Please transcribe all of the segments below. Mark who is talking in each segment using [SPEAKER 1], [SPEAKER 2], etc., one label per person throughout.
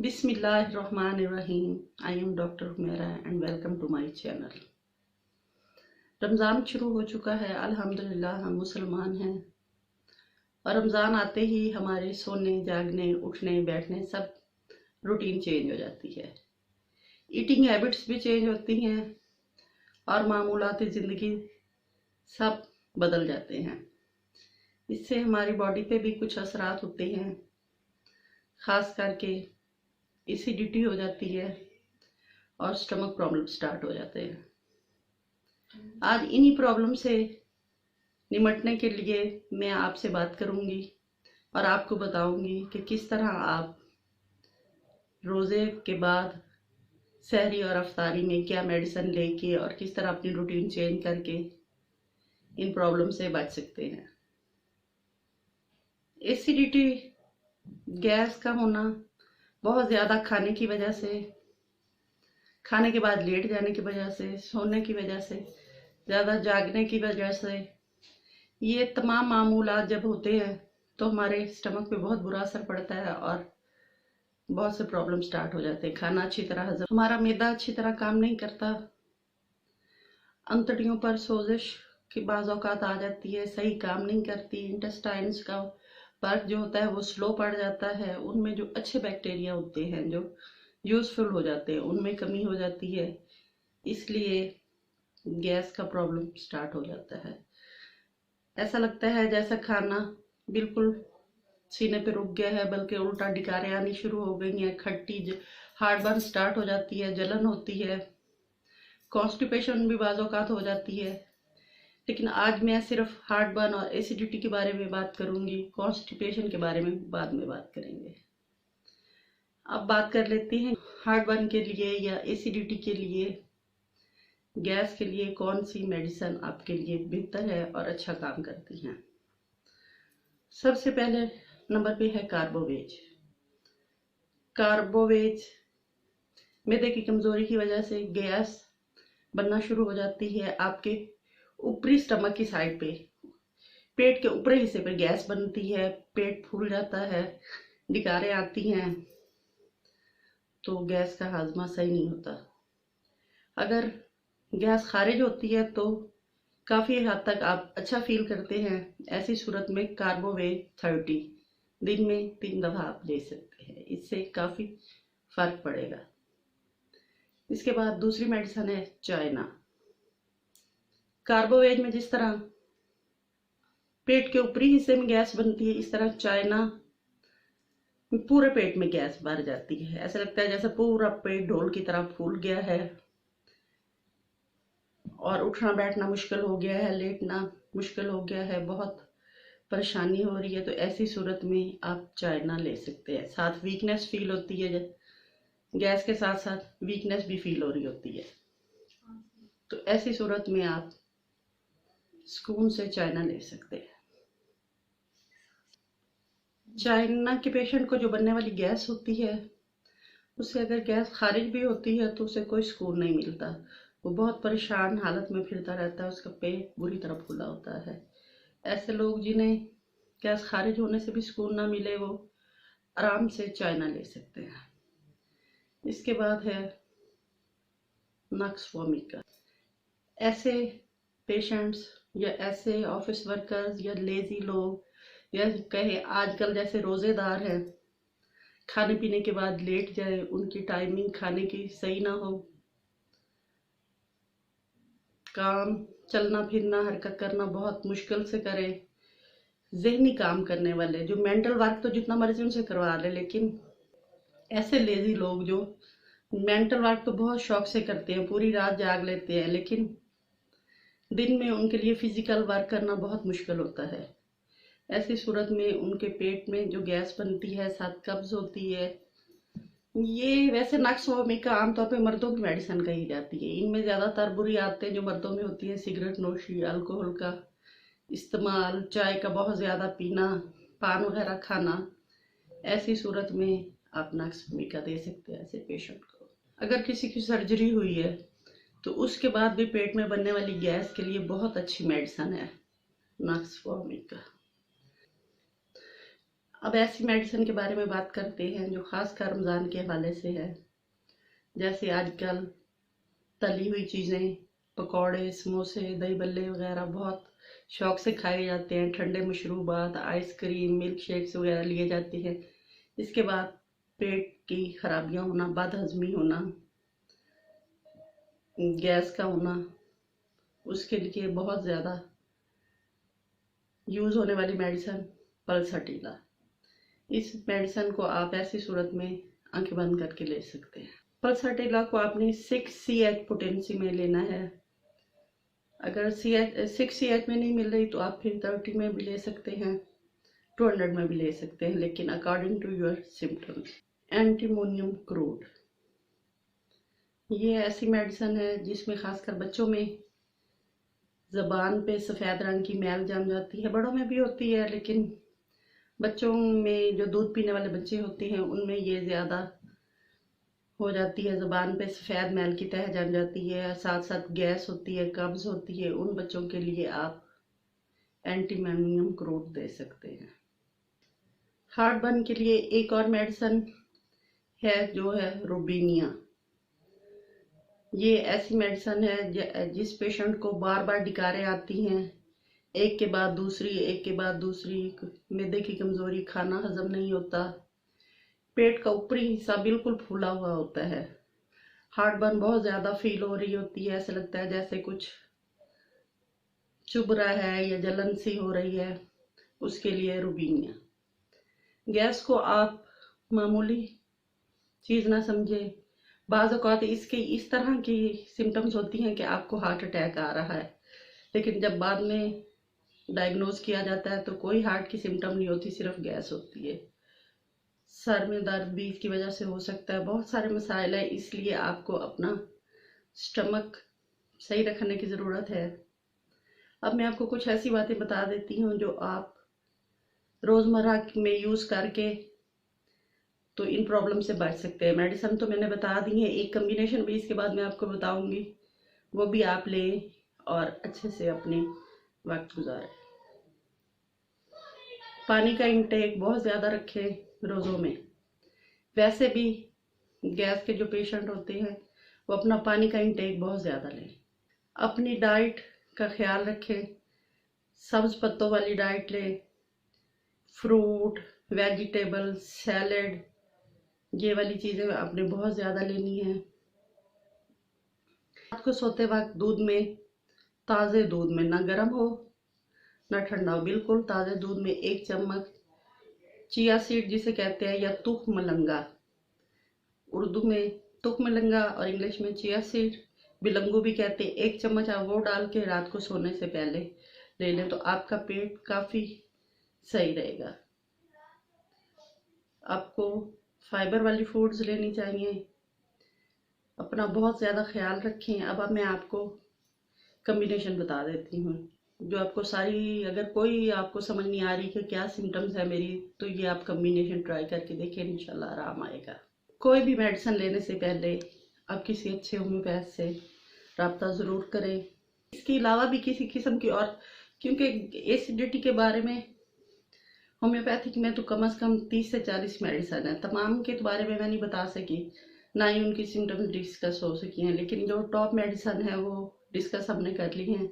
[SPEAKER 1] बिस्मिल्लाहिर्रहमानिर्रहीम। I am doctor Humaira and welcome to my channel. Ramzan शुरू हो चुका है, अल्हम्दुलिल्लाह हम मुसलमान हैं और रमज़ान आते ही हमारे सोने जागने उठने बैठने सब रूटीन चेंज हो जाती है। ईटिंग हैबिट्स भी चेंज होती हैं और मामूलाती ज़िंदगी सब बदल जाते हैं। इससे हमारी बॉडी पे भी कुछ असरात होते हैं, ख़ास करके एसिडिटी हो जाती है और स्टमक प्रॉब्लम स्टार्ट हो जाते हैं। आज इन्हीं प्रॉब्लम से निपटने के लिए मैं आपसे बात करूंगी और आपको बताऊंगी कि किस तरह आप रोज़े के बाद सहरी और अफ्तारी में क्या मेडिसिन लेके और किस तरह अपनी रूटीन चेंज करके इन प्रॉब्लम से बच सकते हैं। एसिडिटी, गैस का होना बहुत ज़्यादा खाने की वजह से, खाने के बाद लेट जाने की वजह से, सोने की वजह से, ज़्यादा जागने की वजह से, ये तमाम मामूलात जब होते हैं तो हमारे स्टमक पे बहुत बुरा असर पड़ता है और बहुत से प्रॉब्लम स्टार्ट हो जाते हैं। खाना अच्छी तरह हजम, हमारा मैदा अच्छी तरह काम नहीं करता, अंतड़ियों पर सोजिश की बाज़ औक़ात आ जाती है, सही काम नहीं करती, इंटेस्टाइन्स का वर्क जो होता है वो स्लो पड़ जाता है, उनमें जो अच्छे बैक्टीरिया होते हैं जो यूज़फुल हो जाते हैं उनमें कमी हो जाती है, इसलिए गैस का प्रॉब्लम स्टार्ट हो जाता है। ऐसा लगता है जैसा खाना बिल्कुल सीने पे रुक गया है, बल्कि उल्टा डिकारें आनी शुरू हो गई हैं, खट्टी हार्ट बर्न स्टार्ट हो जाती है, जलन होती है, कॉन्स्टिपेशन भी बाज़ औक़ात हो जाती है। लेकिन आज मैं सिर्फ हार्ट बर्न और एसिडिटी के बारे में बात करूंगी, कॉन्स्टिपेशन के बारे में बाद में बात करेंगे। अब बात कर लेते हैं हार्ट बर्न के लिए या एसिडिटी के लिए, गैस के लिए कौन सी मेडिसिन आपके लिए बेहतर है और अच्छा काम करती हैं। सबसे पहले नंबर पे है कार्बोवेज। कार्बोवेज मैदे की कमजोरी की वजह से गैस बनना शुरू हो जाती है। आपके ऊपरी स्टमक की साइड पे, पेट के ऊपरी हिस्से पे गैस बनती है, पेट फूल जाता है, डिकारें आती हैं, तो गैस का हाजमा सही नहीं होता। अगर गैस खारिज होती है तो काफ़ी हद तक आप अच्छा फील करते हैं। ऐसी सूरत में कार्बोवेज 30 दिन में 3 दफ़ा आप ले सकते हैं, इससे काफ़ी फर्क पड़ेगा। इसके बाद दूसरी मेडिसिन है चाइना। कार्बोवेज में जिस तरह पेट के ऊपरी हिस्से में गैस बनती है, इस तरह चाइना पूरे पेट में गैस भर जाती है। ऐसा लगता है जैसे पूरा पेट ढोल की तरह फूल गया है और उठना बैठना मुश्किल हो गया है, लेटना मुश्किल हो गया है, बहुत परेशानी हो रही है। तो ऐसी सूरत में आप चाइना ले सकते हैं। साथ वीकनेस फील होती है, गैस के साथ साथ वीकनेस भी फील हो रही होती है, तो ऐसी सूरत में आप सुकून से चाइना ले सकते हैं। चाइना के पेशेंट को जो बनने वाली गैस होती है, उससे अगर गैस खारिज भी होती है तो उसे कोई सुकून नहीं मिलता, वो बहुत परेशान हालत में फिरता रहता है, उसका पेट बुरी तरह फूला होता है। ऐसे लोग जिन्हें गैस खारिज होने से भी सुकून ना मिले, वो आराम से चाइना ले सकते हैं। इसके बाद है नक्स वोमिका। ऐसे पेशेंट्स या ऐसे ऑफिस वर्कर्स या लेजी लोग, या कहे आजकल जैसे रोज़ेदार हैं, खाने पीने के बाद लेट जाए, उनकी टाइमिंग खाने की सही ना हो, काम चलना फिरना हरकत करना बहुत मुश्किल से करे, जहनी काम करने वाले, जो मेंटल वर्क तो जितना मर्जी उनसे करवा ले, लेकिन ऐसे लेजी लोग जो मेंटल वर्क तो बहुत शौक से करते हैं, पूरी रात जाग लेते हैं, लेकिन दिन में उनके लिए फिजिकल वर्क करना बहुत मुश्किल होता है। ऐसी सूरत में उनके पेट में जो गैस बनती है, साथ कब्ज होती है। ये वैसे नक्स वोमिका आमतौर पे मर्दों की मेडिसिन कही जाती है। इनमें ज़्यादातर बुरी आदतें जो मर्दों में होती है, सिगरेट नोशी, अल्कोहल का इस्तेमाल, चाय का बहुत ज़्यादा पीना, पान वगैरह खाना, ऐसी सूरत में आप नक्स वोमिका दे सकते हैं ऐसे पेशेंट को। अगर किसी की सर्जरी हुई है तो उसके बाद भी पेट में बनने वाली गैस के लिए बहुत अच्छी मेडिसिन है नक्स वोमिका। अब ऐसी मेडिसिन के बारे में बात करते हैं जो खासकर रमज़ान के हवाले से है। जैसे आजकल तली हुई चीज़ें, पकौड़े, समोसे, दही बल्ले वगैरह बहुत शौक से खाए जाते हैं। ठंडे मशरूबात, आइसक्रीम, मिल्क शेक्स वगैरह लिए जाते हैं। इसके बाद पेट की खराबियां होना, बदहजमी होना, गैस का होना, उसके लिए बहुत ज़्यादा यूज़ होने वाली मेडिसिन पल्सटीला। इस मेडिसिन को आप ऐसी सूरत में आंखें बंद करके ले सकते हैं। पल्सटीला को आपने 6CH पोटेंसी में लेना है। अगर 6CH में नहीं मिल रही तो आप फिर 30 में भी ले सकते हैं, 200 में भी ले सकते हैं, लेकिन according to your symptoms. Antimonium crude, ये ऐसी मेडिसिन है जिसमें खासकर बच्चों में ज़बान पे सफ़ेद रंग की मैल जम जाती है। बड़ों में भी होती है, लेकिन बच्चों में जो दूध पीने वाले बच्चे होते हैं उनमें ये ज़्यादा हो जाती है। ज़बान पे सफ़ेद मैल की तह जम जाती है, साथ साथ गैस होती है, कब्ज़ होती है। उन बच्चों के लिए आप एंटीमोनियम क्रूड दे सकते हैं। हार्ट बर्न के लिए एक और मेडिसिन है जो है रुबीनिया। ये ऐसी मेडिसिन है जिस पेशेंट को बार बार डिकारें आती हैं, एक के बाद दूसरी, एक के बाद दूसरी, मैदे की कमजोरी, खाना हजम नहीं होता, पेट का ऊपरी हिस्सा बिल्कुल फूला हुआ होता है, हार्ट बर्न बहुत ज्यादा फील हो रही होती है, ऐसा लगता है जैसे कुछ चुभ रहा है या जलन सी हो रही है, उसके लिए रुबीनिया। गैस को आप मामूली चीज ना समझे। बाज़ औक़ात इसके इस तरह की सिम्टम्स होती हैं कि आपको हार्ट अटैक आ रहा है, लेकिन जब बाद में डायग्नोज किया जाता है तो कोई हार्ट की सिम्टम नहीं होती, सिर्फ गैस होती है। सर में दर्द भी इसकी वजह से हो सकता है। बहुत सारे मसाइल है, इसलिए आपको अपना स्टमक सही रखने की ज़रूरत है। अब मैं आपको कुछ ऐसी बातें बता देती हूँ जो आप रोज़मर्रा में यूज़ करके तो इन प्रॉब्लम से बच सकते हैं। मेडिसिन तो मैंने बता दी है, एक कम्बिनेशन भी इसके बाद मैं आपको बताऊंगी, वो भी आप लें और अच्छे से अपने वक्त गुजारें। पानी का इंटेक बहुत ज़्यादा रखें रोज़ों में। वैसे भी गैस के जो पेशेंट होते हैं वो अपना पानी का इंटेक बहुत ज़्यादा लें। अपनी डाइट का ख्याल रखें, सब्ज पत्तों वाली डाइट लें, फ्रूट, वेजिटेबल, सैलड, ये वाली चीज़ें आपने बहुत ज़्यादा लेनी है। रात को सोते वक्त दूध में, ताज़े दूध में, ना गर्म हो ना ठंडा हो, बिल्कुल ताज़े दूध में 1 चम्मच चिया सीड जिसे कहते हैं, या तुख मलंगा, उर्दू में तुख मलंगा और इंग्लिश में चिया सीड, बिलंगू भी कहते हैं, 1 चम्मच आप वो डाल के रात को सोने से पहले ले लें तो आपका पेट काफ़ी सही रहेगा। आपको फाइबर वाली फूड्स लेनी चाहिए। अपना बहुत ज़्यादा ख्याल रखें। अब मैं आपको कम्बिनेशन बता देती हूँ जो आपको सारी, अगर कोई आपको समझ नहीं आ रही कि क्या सिम्टम्स है मेरी, तो ये आप कम्बिनेशन ट्राई करके देखें, इंशाल्लाह आराम आएगा। कोई भी मेडिसिन लेने से पहले आप किसी अच्छे होम्योपैथ से रब्ता ज़रूर करें। इसके अलावा भी किसी किस्म की और, क्योंकि एसिडिटी के बारे में होम्योपैथिक में तो कम से कम 30 से 40 मेडिसिन है, तमाम के बारे में मैं नहीं बता सकी, ना ही उनकी सिम्टम्स डिस्कस हो सकी हैं, लेकिन जो टॉप मेडिसिन है वो डिस्कस हमने कर ली हैं।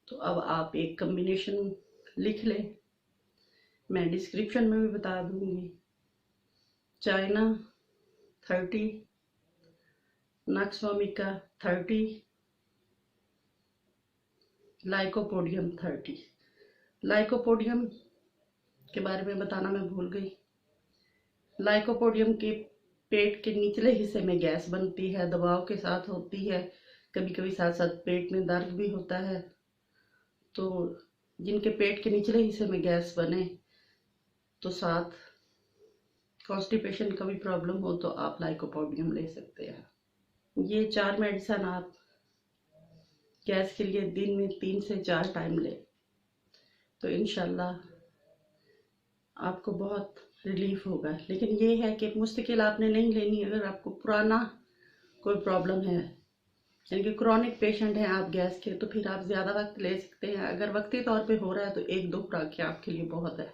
[SPEAKER 1] तो अब आप एक कम्बिनेशन लिख लें, मैं डिस्क्रिप्शन में भी बता दूंगी। China 30, nux vomica 30, lycopodium 30। लाइकोपोडियम के बारे में बताना मैं भूल गई। लाइकोपोडियम के पेट के निचले हिस्से में गैस बनती है, दबाव के साथ होती है, कभी कभी साथ साथ पेट में दर्द भी होता है। तो जिनके पेट के निचले हिस्से में गैस बने तो साथ कॉन्स्टिपेशन का भी प्रॉब्लम हो तो आप लाइकोपोडियम ले सकते हैं। ये 4 मेडिसिन आप गैस के लिए दिन में 3 से 4 टाइम लें तो इंशाल्लाह आपको बहुत रिलीफ होगा। लेकिन ये है कि मुस्तकिल आपने नहीं लेनी। अगर आपको पुराना कोई प्रॉब्लम है, यानी कि क्रॉनिक पेशेंट हैं आप गैस के, तो फिर आप ज़्यादा वक्त ले सकते हैं। अगर वक्ती तौर पे हो रहा है तो 1-2 खुराकें आपके लिए बहुत है।